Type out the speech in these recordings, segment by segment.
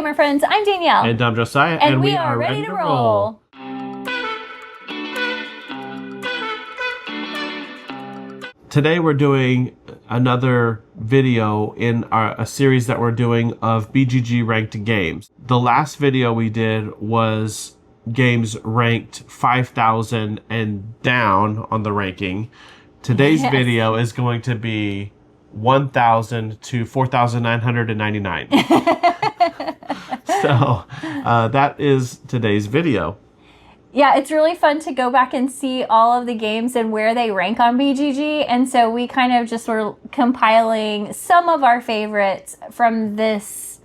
Gamer friends, I'm Danielle. And I'm Josiah. And we are ready to roll. Today we're doing another video in a series that we're doing of BGG ranked games. The last video we did was games ranked 5,000 and down on the ranking. Today's video is going to be 1,000 to 4,999. So that is today's video. Yeah, it's really fun to go back and see all of the games and where they rank on BGG. And so we kind of just were compiling some of our favorites from this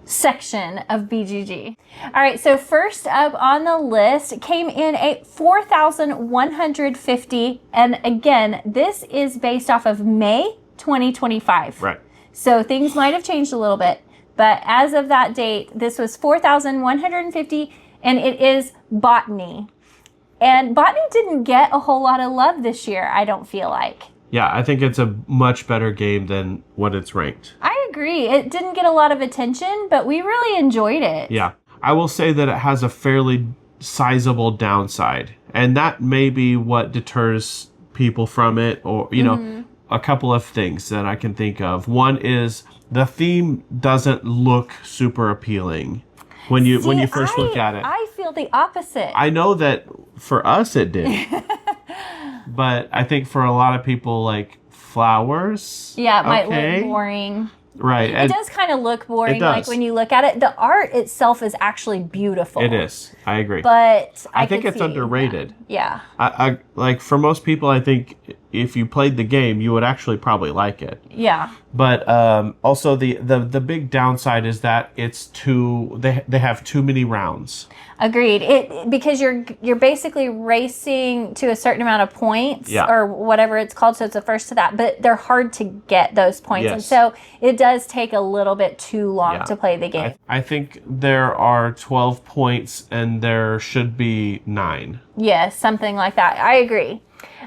section of BGG. All right, so first up on the list came in at 4,150. And again, this is based off of May 2025. Right. So things might have changed a little bit. But as of that date, this was 4,150. And it is Botany. And Botany didn't get a whole lot of love this year, I don't feel like. Yeah, I think it's a much better game than what it's ranked. I agree. It didn't get a lot of attention, but we really enjoyed it. Yeah. I will say that it has a fairly sizable downside. And that may be what deters people from it, or, you know, a couple of things that I can think of. One is the theme doesn't look super appealing. When you first look at it. I feel the opposite. I know that for us it did. But I think for a lot of people, like flowers. Yeah, it might look boring. Right. It does kind of look boring. Like when you look at it. The art itself is actually beautiful. It is. I agree. But I think it's underrated. Yeah. I like for most people, I think if you played the game, you would actually probably like it. Yeah. But also the big downside is that it's they have too many rounds. Agreed. Because you're basically racing to a certain amount of points or whatever it's called, so it's the first to that. But they're hard to get those points, and so it does take a little bit too long to play the game. I think there are 12 points, and there should be 9. Yes, something like that. I agree.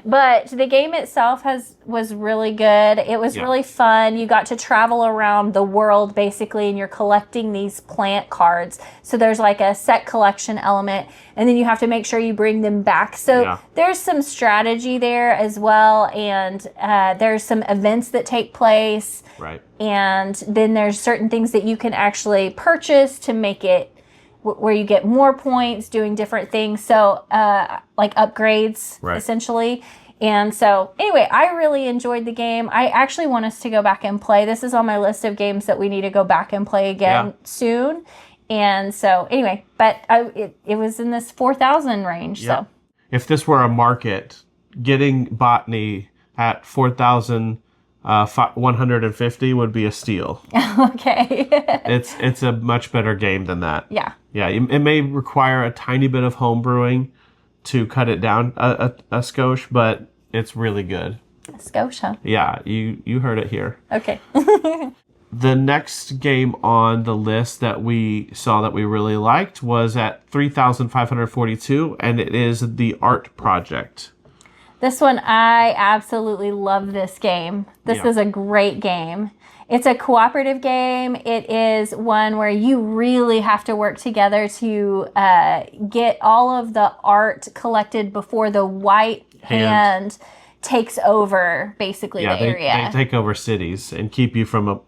But the game itself was really good. It was really fun. You got to travel around the world basically, and you're collecting these plant cards. So there's like a set collection element, and then you have to make sure you bring them back. So there's some strategy there as well, and there's some events that take place. Right. And then there's certain things that you can actually purchase to make it where you get more points doing different things. So like upgrades, essentially. And so anyway, I really enjoyed the game. I actually want us to go back and play. This is on my list of games that we need to go back and play again soon. And so anyway, but it was in this 4,000 range. So if this were a market, getting Botany at 4,150 would be a steal. Okay. It's a much better game than that. Yeah. Yeah, it may require a tiny bit of home brewing to cut it down a skosh, but it's really good. A skosh. Yeah, you heard it here. Okay. The next game on the list that we saw that we really liked was at 3,542, and it is The Art Project. This one, I absolutely love this game. This is a great game. It's a cooperative game. It is one where you really have to work together to get all of the art collected before the white hand takes over basically the area. They take over cities and keep you from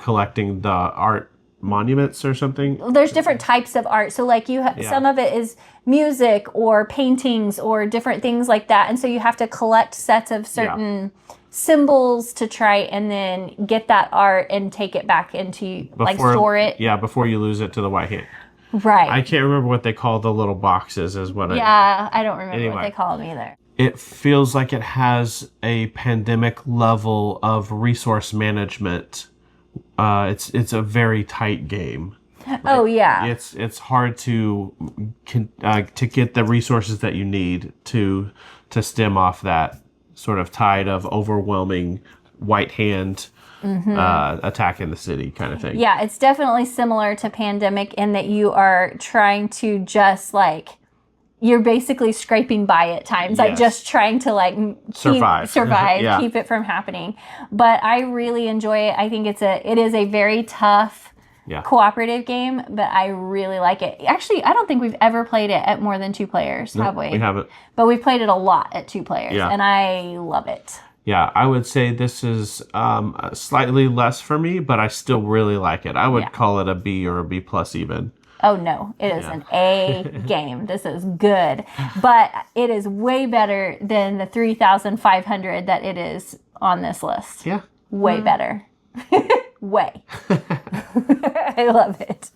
collecting the art monuments or something. There's different types of art. So like some of it is music or paintings or different things like that. And so you have to collect sets of certain symbols to try and then get that art and take it back into store it. Yeah, before you lose it to the white hand. Right. I can't remember what they call the little boxes is what I don't remember what they call them either. It feels like it has a pandemic level of resource management. It's a very tight game. Right? Oh yeah. It's hard to get the resources that you need to stem off that sort of tide of overwhelming white hand attack in the city kind of thing. Yeah, it's definitely similar to Pandemic in that you are trying to just you're basically scraping by at times, like just trying to survive, keep it from happening. But I really enjoy it. I think it is a very tough cooperative game, but I really like it. Actually, I don't think we've ever played it at more than 2 players, have we? We haven't. But we've played it a lot at 2 players, and I love it. Yeah, I would say this is slightly less for me, but I still really like it. I would call it a B or a B plus even. Oh, no. It is an A game. This is good. But it is way better than the 3,500 that it is on this list. Yeah. Way better. Way. I love it.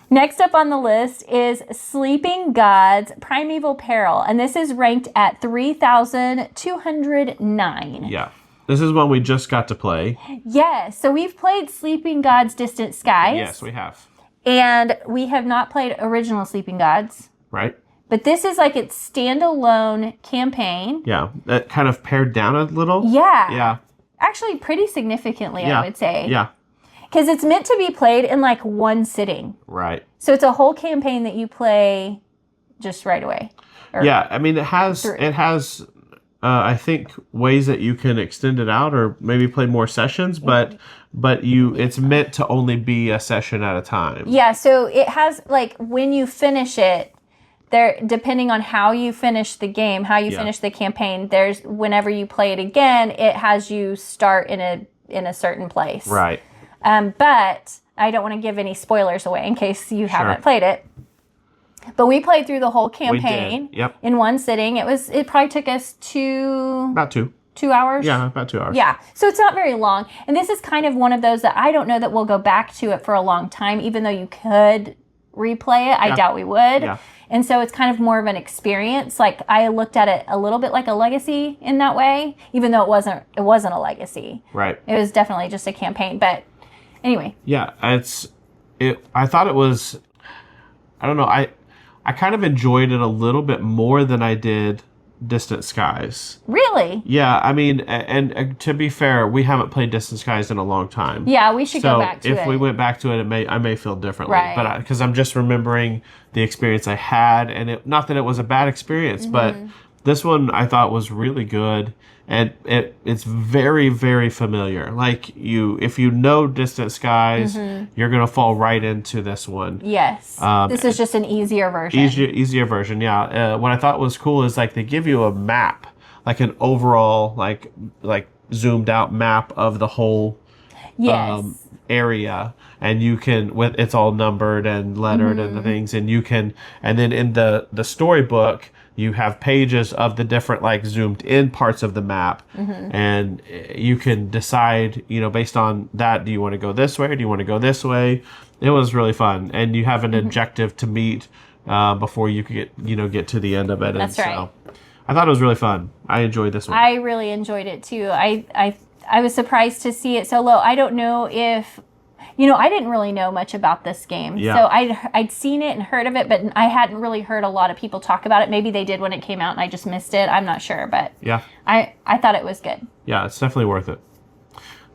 Next up on the list is Sleeping Gods Primeval Peril. And this is ranked at 3,209. Yeah. This is one we just got to play. Yes. So we've played Sleeping Gods Distant Skies. Yes, we have. And we have not played original Sleeping Gods. Right. But this is like its standalone campaign. Yeah. That kind of pared down a little. Yeah. Yeah. Actually, pretty significantly, I would say. Yeah. Because it's meant to be played in like one sitting. Right. So it's a whole campaign that you play just right away. Yeah. I mean, it has, I think, ways that you can extend it out or maybe play more sessions, but it's meant to only be a session at a time. Yeah. So it has, like, when you finish it, there, depending on how you finish the game, how you finish the campaign, there's, whenever you play it again, it has you start in a certain place. Right. But I don't want to give any spoilers away in case you haven't played it. But we played through the whole campaign in one sitting. It probably took us about 2 hours. Yeah, about 2 hours. Yeah. So it's not very long. And this is kind of one of those that I don't know that we'll go back to it for a long time, even though you could replay it. I doubt we would. Yeah. And so it's kind of more of an experience. Like, I looked at it a little bit like a legacy in that way, even though it wasn't a legacy. Right. It was definitely just a campaign. But anyway. Yeah, I thought it was, I don't know, I kind of enjoyed it a little bit more than I did Distant Skies. Really? Yeah, I mean, and to be fair, we haven't played Distant Skies in a long time. Yeah, we should go back to it. So if we went back to it, I may feel differently. Right. But because I'm just remembering the experience I had, and not that it was a bad experience, but this one I thought was really good, and it's very, very familiar. Like, if you know Distant Skies, you're gonna fall right into this one. Yes, this is just an easier version. Easier version, yeah. What I thought was cool is, like, they give you a map, like an overall, like zoomed out map of the whole area, and you can, it's all numbered and lettered and the things, and then in the storybook, you have pages of the different, like, zoomed in parts of the map, and you can decide, based on that, do you want to go this way or do you want to go this way? It was really fun, and you have an objective to meet before you get to the end of it. That's right. So I thought it was really fun. I enjoyed this one. I really enjoyed it too. I was surprised to see it so low. I don't know if, I didn't really know much about this game. Yeah. So I'd seen it and heard of it, but I hadn't really heard a lot of people talk about it. Maybe they did when it came out and I just missed it. I'm not sure, but yeah, I thought it was good. Yeah, it's definitely worth it.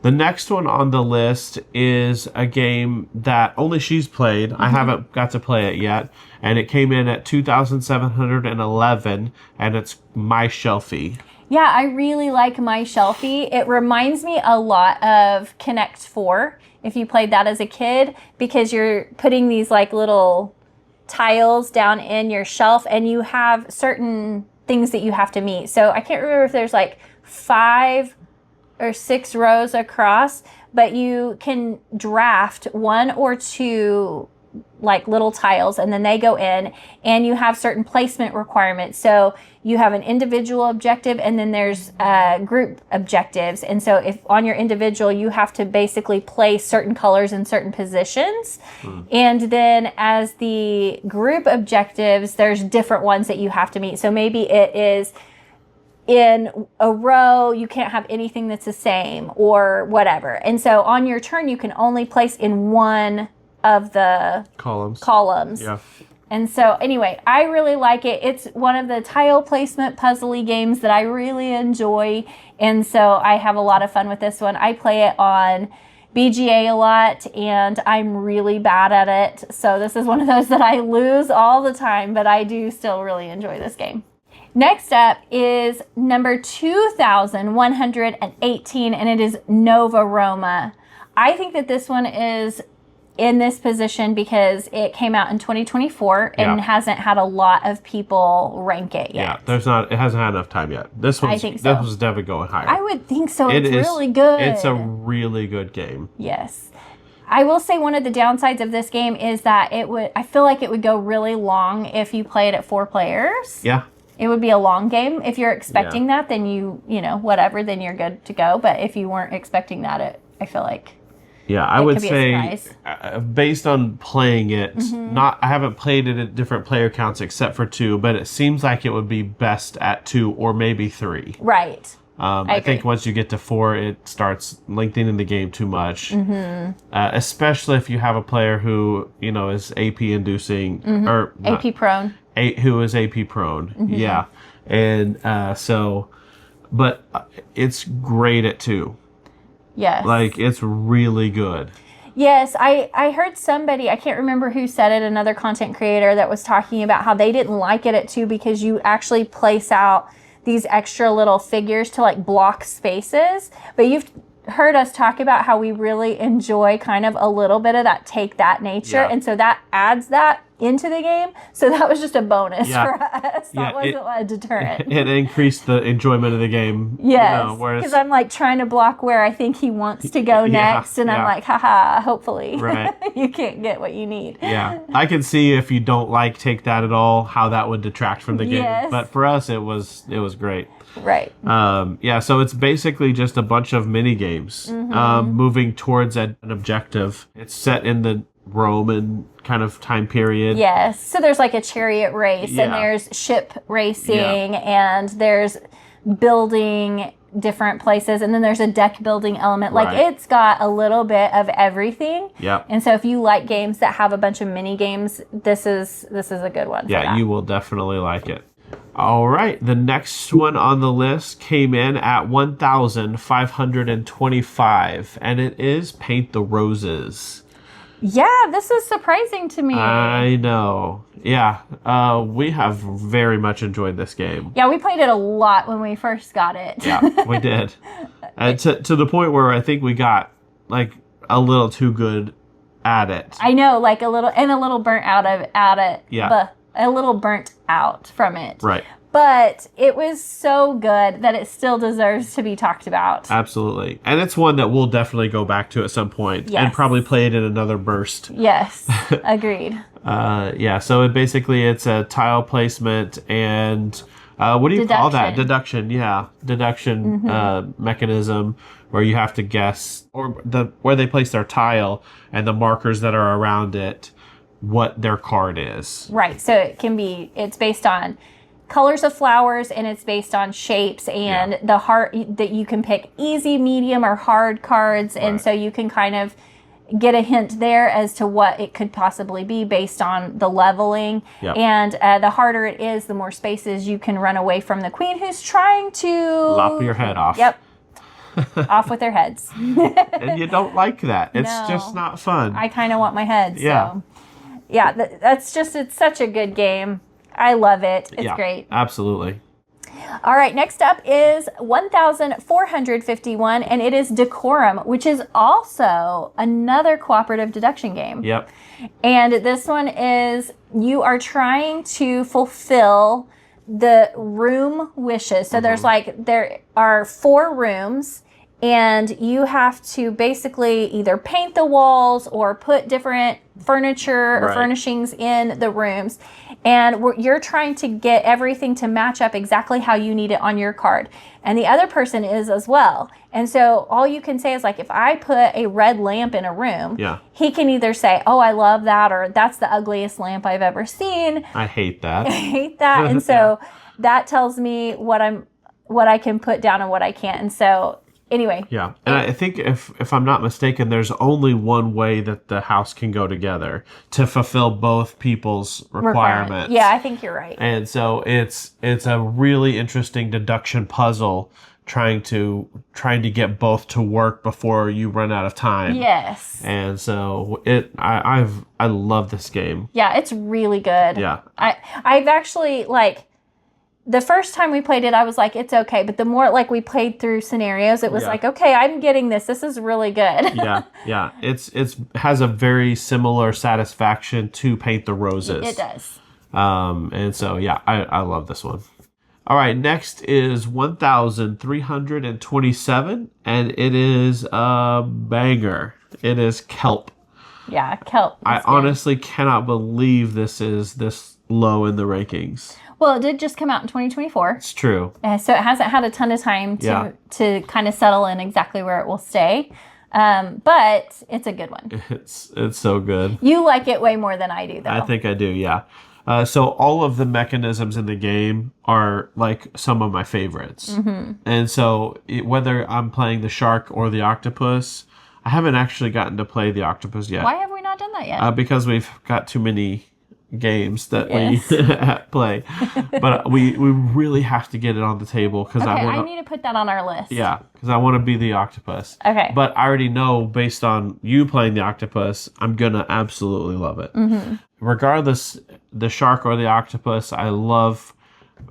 The next one on the list is a game that only she's played. I haven't got to play it yet. And it came in at 2,711, and it's My Shelfie. Yeah, I really like My Shelfie. It reminds me a lot of Connect 4, if you played that as a kid, because you're putting these, like, little tiles down in your shelf, and you have certain things that you have to meet. So I can't remember if there's, like, 5 or 6 rows across, but you can draft 1 or 2, like, little tiles, and then they go in, and you have certain placement requirements. So you have an individual objective, and then there's group objectives. And so if on your individual, you have to basically place certain colors in certain positions. And then as the group objectives, there's different ones that you have to meet. So maybe it is in a row, you can't have anything that's the same or whatever. And so on your turn, you can only place in one of the columns. Yeah. And so anyway, I really like it. It's one of the tile placement puzzly games that I really enjoy. And so I have a lot of fun with this one. I play it on BGA a lot, and I'm really bad at it. So this is one of those that I lose all the time, but I do still really enjoy this game. Next up is number 2,118, and it is Nova Roma. I think that this one is in this position because it came out in 2024 and hasn't had a lot of people rank it yet. Yeah, it hasn't had enough time yet. This I think so. This was definitely going higher. I would think so. It's really good. It's a really good game. Yes. I will say one of the downsides of this game is that I feel like it would go really long if you play it at 4 players. Yeah. It would be a long game. If you're expecting that, then whatever, then you're good to go. But if you weren't expecting that, I feel like yeah, I would say based on playing it, I haven't played it at different player counts except for 2, but it seems like it would be best at 2 or maybe 3. Right. I think once you get to 4, it starts lengthening the game too much. Especially if you have a player who is AP inducing or AP prone. Who is AP prone. Yeah, and but it's great at 2. Yes. Like, it's really good. Yes, I heard somebody, I can't remember who said it, another content creator that was talking about how they didn't like it at 2 because you actually place out these extra little figures to like block spaces. But you've heard us talk about how we really enjoy kind of a little bit of that take that nature. And so that adds that into the game. So that was just a bonus for us. That wasn't a deterrent. It increased the enjoyment of the game. Yes. Because I'm like trying to block where I think he wants to go next. And I'm like, haha, hopefully you can't get what you need. Yeah. I can see if you don't like take that at all, how that would detract from the game. Yes. But for us, it was great. Right. So it's basically just a bunch of mini games moving towards an objective. It's set in the Roman kind of time period. Yes. So there's like a chariot race and there's ship racing and there's building different places and then there's a deck building element. Like it's got a little bit of everything. Yeah. And so if you like games that have a bunch of mini games, this is a good one. Yeah, you will definitely like it. All right, the next one on the list came in at 1,525, and it is Paint the Roses. Yeah, this is surprising to me. I know. Yeah, we have very much enjoyed this game. Yeah, we played it a lot when we first got it. Yeah, we did. To the point where I think we got like a little too good at it. I know, like a little burnt out at it. Yeah. A little burnt out from it. Right. But it was so good that it still deserves to be talked about. Absolutely. And it's one that we'll definitely go back to at some point and probably play it in another burst. Yes, agreed. So it's a tile placement and what do you call that? Deduction. Yeah. Deduction mechanism where you have to guess where they place their tile and the markers that are around it, what their card is. Right. So it's based on colors of flowers and it's based on shapes and the that you can pick easy, medium, or hard cards. And so you can kind of get a hint there as to what it could possibly be based on the leveling. Yep. And the harder it is, the more spaces you can run away from the queen who's trying to lop your head off. Yep. Off with their heads. And you don't like that. It's just not fun. I kind of want my head. Yeah. So. Yeah, it's such a good game. I love it. It's great. Absolutely. All right, next up is 1,451, and it is Decorum, which is also another cooperative deduction game. Yep. And this one is you are trying to fulfill the room wishes. So there are 4 rooms, and you have to basically either paint the walls or put different furniture or furnishings in the rooms. And you're trying to get everything to match up exactly how you need it on your card. And the other person is as well. And so all you can say is like, if I put a red lamp in a room, he can either say, oh, I love that, or that's the ugliest lamp I've ever seen. I hate that. I hate that. And so that tells me what I can put down and what I can't. And so anyway. Yeah. And I think if I'm not mistaken, there's only one way that the house can go together to fulfill both people's requirements. Yeah, I think you're right. And so it's a really interesting deduction puzzle trying to get both to work before you run out of time. Yes. And so I love this game. Yeah, it's really good. Yeah. I've actually the first time we played it, I was like, it's okay. But the more like we played through scenarios, it was Yeah. like, okay, I'm getting this. This is really good. Yeah. It's has a very similar satisfaction to Paint the Roses. It does. And so, yeah, I love this one. All right, next is 1,327, and it is a banger. It is Kelp. Yeah, Kelp. I honestly cannot believe this is this low in the rankings. Well, it did just come out in 2024. It's true. So it hasn't had a ton of time to kind of settle in exactly where it will stay. But it's a good one. It's so good. You like it way more than I do, though. I think I do, yeah. So all of the mechanisms in the game are like some of my favorites. Mm-hmm. And so whether I'm playing the shark or the octopus, I haven't actually gotten to play the octopus yet. Why have we not done that yet? Because we've got too many games that we play. But we really have to get it on the table because I need to put that on our list. Yeah, because I want to be the octopus. Okay. But I already know based on you playing the octopus, I'm going to absolutely love it. Mm-hmm. Regardless, the shark or the octopus, I love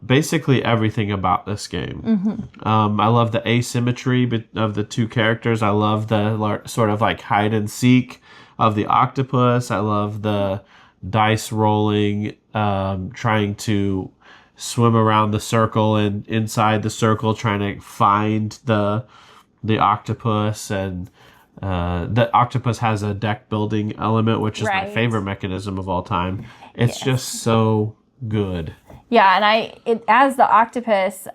basically everything about this game. Mm-hmm. I love the asymmetry of the two characters. I love the sort of like hide and seek of the octopus. I love the dice rolling, trying to swim around the circle and inside the circle trying to find the octopus. And the octopus has a deck building element, which is my favorite mechanism of all time. It's just so good. Yeah, and as the octopus,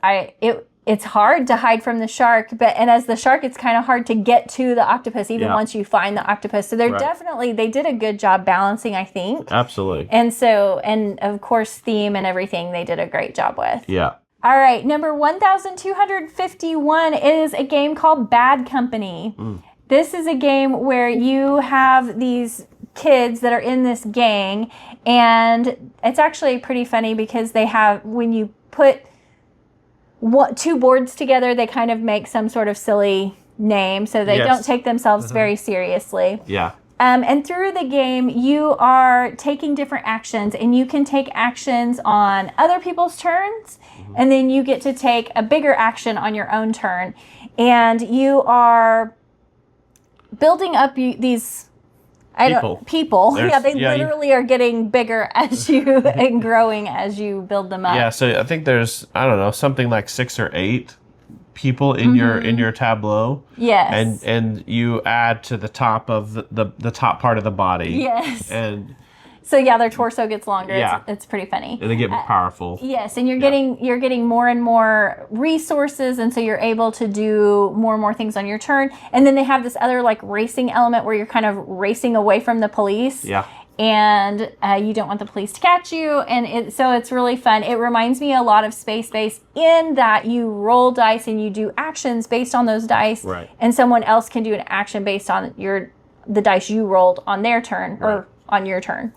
it's hard to hide from the shark, and as the shark, it's kind of hard to get to the octopus even once you find the octopus. So they did a good job balancing, I think. Absolutely. And of course, theme and everything they did a great job with. Yeah. All right, number 1,251 is a game called Bad Company. This is a game where you have these kids that are in this gang, and it's actually pretty funny because they have, when you put two boards together, they kind of make some sort of silly name, so they don't take themselves very seriously. Yeah. And through the game, you are taking different actions, and you can take actions on other people's turns, and then you get to take a bigger action on your own turn. And you are building up these people. They literally are getting bigger as you and growing as you build them up. Yeah, so I think there's, I don't know, something like 6 or 8 people in your tableau. Yes. And you add to the top of the top part of the body. Yes. And so their torso gets longer. Yeah. It's pretty funny. And they get more powerful. Yes, and you're getting more and more resources, and so you're able to do more and more things on your turn. And then they have this other like racing element where you're kind of racing away from the police. Yeah. And you don't want the police to catch you, and so it's really fun. It reminds me a lot of Space Base in that you roll dice and you do actions based on those dice, right. And someone else can do an action based on the dice you rolled on their turn or on your turn.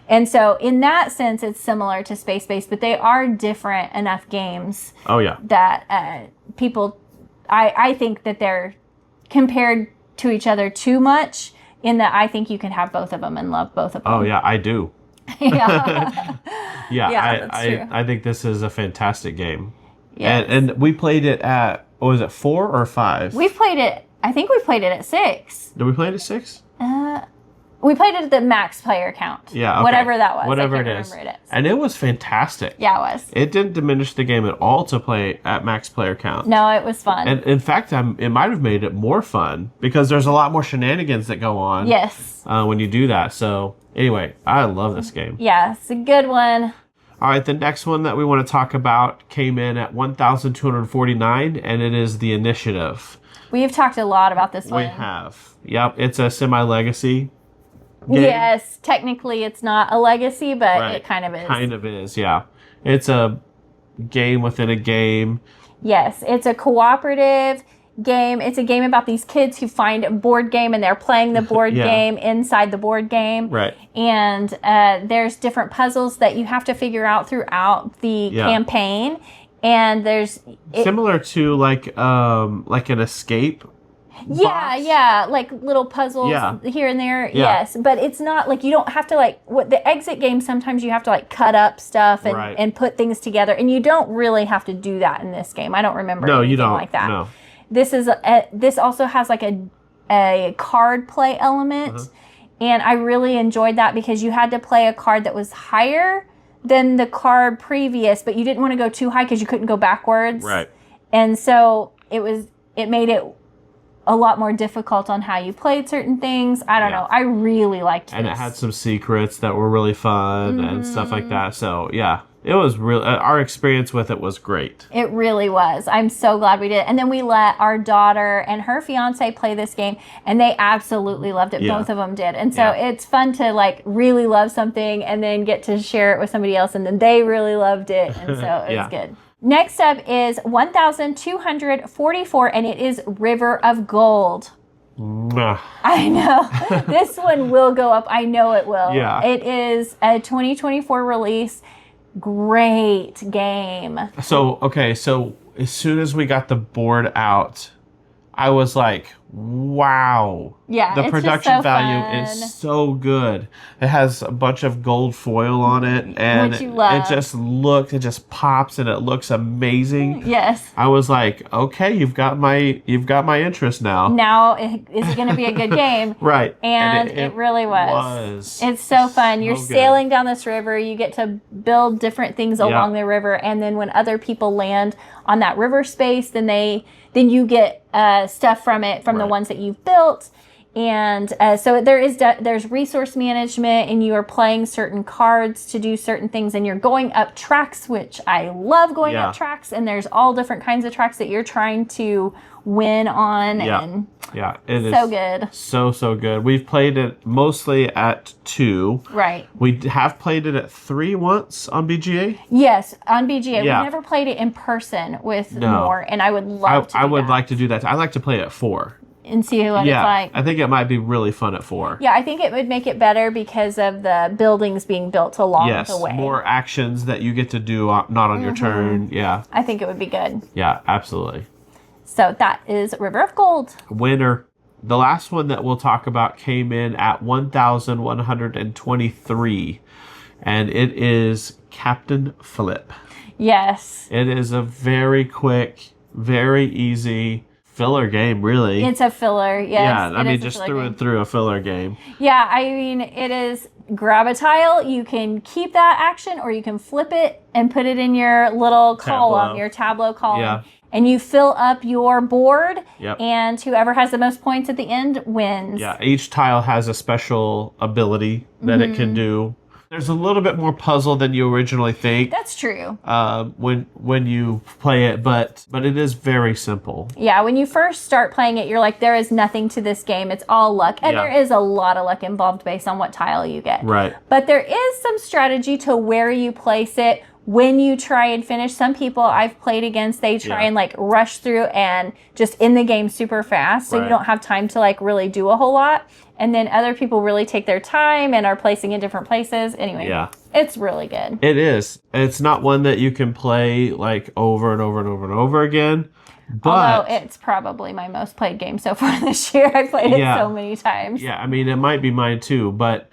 And so in that sense, it's similar to Space Base, but they are different enough games. Oh yeah. That people, I think that they're compared to each other too much. In that I think you can have both of them and love both of them. Oh, yeah, I do. Yeah. That's true. I think this is a fantastic game. Yes. And we played it at, was it 4 or 5? I think we played it at 6. Did we play it at 6? We played it at the max player count. Yeah, okay. Whatever that was. Whatever it is. And it was fantastic. Yeah, it was. It didn't diminish the game at all to play at max player count. No, it was fun. And in fact, it might have made it more fun because there's a lot more shenanigans that go on. Yes. When you do that. So anyway, I love this game. Yeah, it's a good one. All right, the next one that we want to talk about came in at 1,249, and it is The Initiative. We've talked a lot about this one. We have. Yep, it's a semi-legacy game. Yes, technically it's not a legacy, but it kind of is. Kind of is, yeah. It's a game within a game. Yes, it's a cooperative game. It's a game about these kids who find a board game and they're playing the board game inside the board game. Right. And there's different puzzles that you have to figure out throughout the campaign. And there's... Similar to like an escape Yeah, like little puzzles here and there. Yeah. Yes, but it's not like you don't have to like what the exit game. Sometimes you have to like cut up stuff and put things together, and you don't really have to do that in this game. I don't remember anything like that. No. This also has like a card play element, and I really enjoyed that because you had to play a card that was higher than the card previous, but you didn't want to go too high because you couldn't go backwards. Right. And so it made it a lot more difficult on how you played certain things. I don't know. I really liked this. And it had some secrets that were really fun and stuff like that. So yeah, it was real. Our experience with it was great. It really was. I'm so glad we did. And then we let our daughter and her fiance play this game, and they absolutely loved it. Both of them did. And so it's fun to like really love something and then get to share it with somebody else, and then they really loved it. And so it was good. Next up is 1,244, and it is River of Gold. I know. This one will go up. I know it will. Yeah. It is a 2024 release. Great game. So as soon as we got the board out, I was like, wow. Yeah, the it's production just so value fun. is so good. It has a bunch of gold foil on it, and Which you love. it just pops, and it looks amazing. Yes. I was like, okay, you've got my interest now. Now, is it going to be a good game? Right. And it really was. It's so fun. You're sailing down this river. You get to build different things along the river, and then when other people land on that river space, then you get stuff from it, from the ones that you've built. And so there's resource management, and you are playing certain cards to do certain things, and you're going up tracks, which I love going up tracks, and there's all different kinds of tracks that you're trying to win on. And it is so good. So good. We've played it mostly at 2. Right. We have played it at 3 once on BGA. Yes, on BGA. Yeah. We never played it in person with more, and I would love to do I would that. like to do that. I like to play it at 4. And see what it's like. I think it might be really fun at 4. Yeah, I think it would make it better because of the buildings being built along the way. More actions that you get to do not on your turn. Yeah. I think it would be good. Yeah, absolutely. So that is River of Gold. Winner. The last one that we'll talk about came in at 1,123, and it is Captain Flip. Yes. It is a very quick, very easy filler game, really. It's a filler, yes. Yeah, I mean, just through and through a filler game. Yeah, I mean, it is grab a tile, you can keep that action, or you can flip it and put it in your little column, your tableau column. Yeah. And you fill up your board, Yep. and whoever has the most points at the end wins. Yeah, each tile has a special ability that it can do. There's a little bit more puzzle than you originally think. That's true. When you play it, but it is very simple. Yeah, when you first start playing it, you're like, there is nothing to this game. It's all luck. And there is a lot of luck involved based on what tile you get. Right. But there is some strategy to where you place it when you try and finish. Some people I've played against, they try and like rush through and just end the game super fast. So you don't have time to like really do a whole lot. And then other people really take their time and are placing in different places. Anyway, it's really good. It is. It's not one that you can play like over and over and over and over again. But although it's probably my most played game so far this year. I played it so many times. Yeah, I mean, it might be mine too, but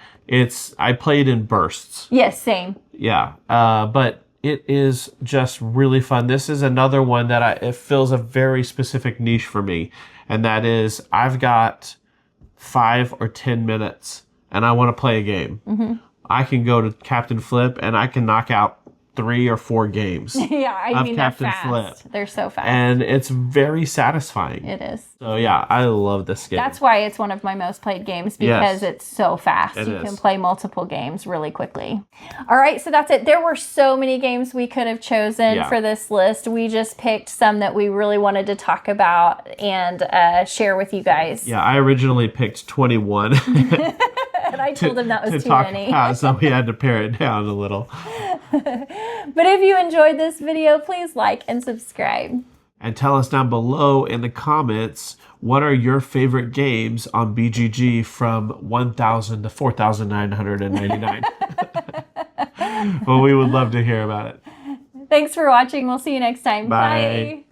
I played in bursts. Yes, same. Yeah, but it is just really fun. This is another one that it fills a very specific niche for me, and that is I've got 5 or 10 minutes and I want to play a game. I can go to Captain Flip and I can knock out 3 or 4 games. Yeah, I mean, Captain they're fast. Flip. They're so fast. And it's very satisfying. It is. So yeah, I love this game. That's why it's one of my most played games, because it's so fast. You can play multiple games really quickly. All right, so that's it. There were so many games we could have chosen for this list. We just picked some that we really wanted to talk about and share with you guys. Yeah, I originally picked 21. And I told him that was too many. So we had to pare it down a little. But if you enjoyed this video, please like and subscribe. And tell us down below in the comments, what are your favorite games on BGG from 1,000 to 4,999? Well, we would love to hear about it. Thanks for watching. We'll see you next time. Bye.